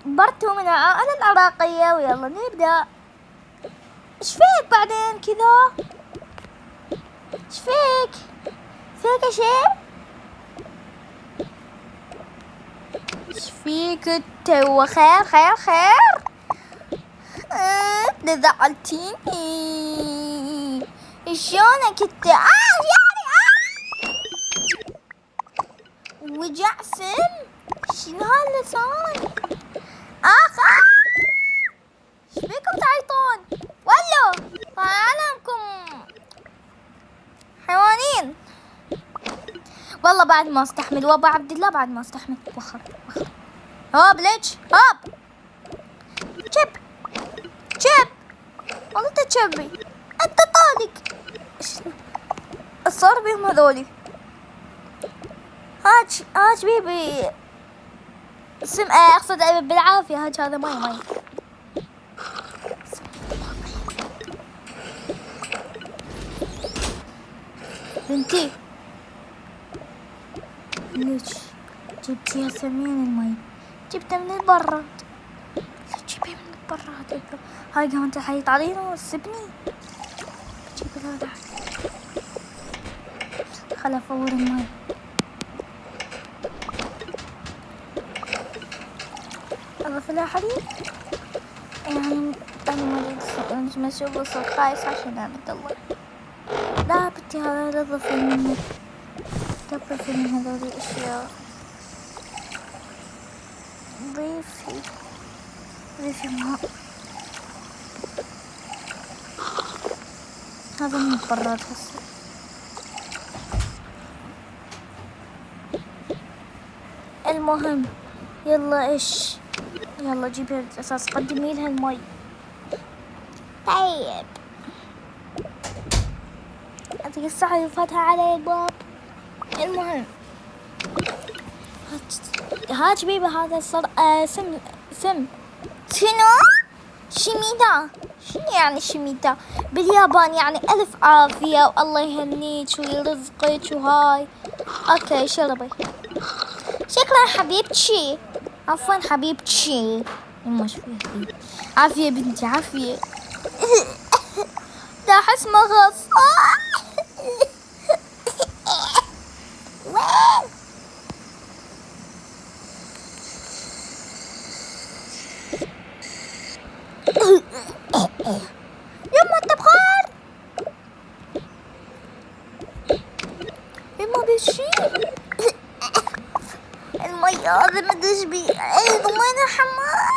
برتو من أنا العراقية، ويلا نبدأ. إيش فيك بعدين كذا؟ إيش فيك؟ فيك شيء؟ إيش فيك أنت؟ وخير خير خير؟ زعلتيني. شلونك أنت؟ يعني وجع سم. شنو هاللسان؟ ايش بيكم تعيطون؟ ولو عالمكم حيوانين. والله بعد ما استحمل، وابا عبد الله بعد ما استحمل. وخر هوب ليش هوب. شب والله انت تشبي، انت طالق. ايش صار بيهم هذولي؟ هاج بيبي سم. اقصد بالعافية. هاج هذا ماي. بنتي ليش جبتيها ثمين المي؟ جبتها من البراد. لا تجيبيها من البراد. هاي قام انت حيط علينا وسبني. جيب هذا. خل افور المي. اضيف لها حليب. يعني انا ما اشوف وصل خايس عشان عبد الله. لا بنتي هذا لا تضيفي منه. تضيفي من هذول الاشياء. ضيفي ماء. هذا من البراد هسه. المهم يلا يلا جيبي الاساس. قدمي لها المي. طيب هذيك الساعة اللي فاتها علي الباب. المهم هاج بيبي هذا صار سم. شنو؟ شميتا. شنو يعني شميتا باليابان؟ يعني ألف عافية والله يهنيك ويرزقك وهاي. اوكي شربي. شكرا حبيبتي. عفوا حبيبتي. يما ايش فيها؟ عافية بنتي عافية. لا احس مغص. يما التبخار. يما بشي المي هذا ما ادري بيه. وين الحمام؟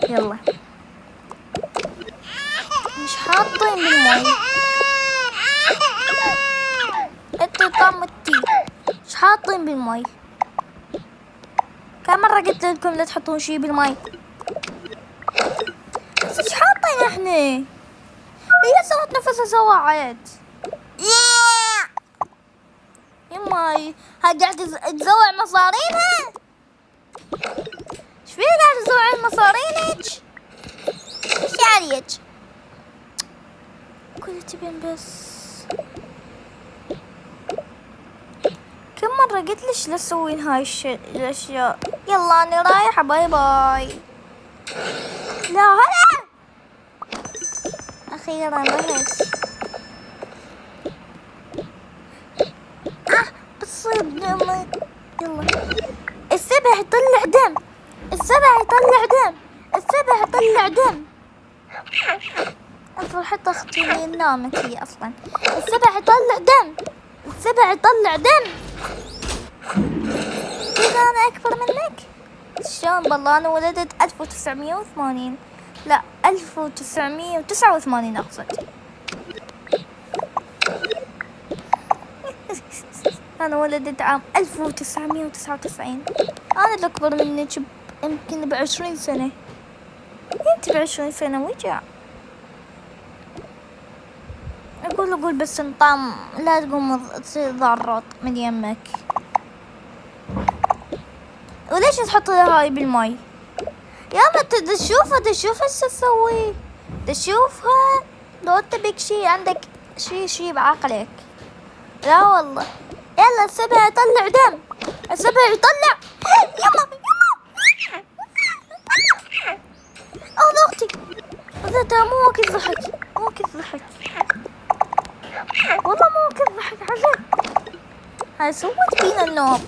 يلا مش حاطين بالمي. انتي طمتي مش حاطين بالمي. كم مرة قلت لكم لا تحطون شي بالمي؟ بس ايش حاطين احنا؟ هي سوت نفسها سواعد. يماي هاي قاعدة تزوع مصارينها. ايش فيها قاعدة تزوع مصارينك؟ ايش عليك؟ كل تبين بس. كم مرة قلت ليش لا تسوين هاي الاشياء؟ يلا انا رايحة باي باي. لا هلا اخيرا رحت. بتصيب يلا. السبع يطلع دم. فرحت اختي اللي نامت هي اصلا. السبع يطلع دم. كذا انا اكبر منك؟ شلون بالله انا ولدت 1980. لا 1989 اقصد. انا ولدت عام 1999. انا الاكبر منك يمكن ب20 سنة. انت ب20 سنة وجع. اقول أقول بس نطعم، لا تقوم تضرط من يمك. وليش تحط هاي بالماي؟ يا ما تشوفها ايش تسوي، تشوفها. لو انت بك شي عندك شي بعقلك. لا والله. يلا السبع يطلع دم، السبع يطلع. يما اختي هذا مو وقت ضحك، مو وقت ضحك والله، مو وقت ضحك عجب. هاي سوت فينا النوب.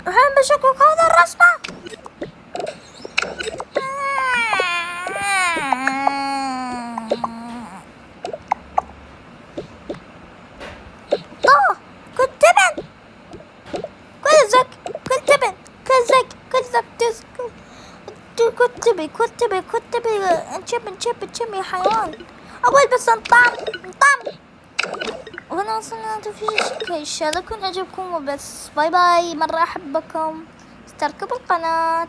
الحين بشكك هذا الرسمة. طه كنت تبن كذب، كنت تبي نشب يا حيوان. أقول بس نطعم. وانا اصلا في شيء لكم عجبكم وبس. باي باي، مرة احبكم، اشتركوا بالقناة.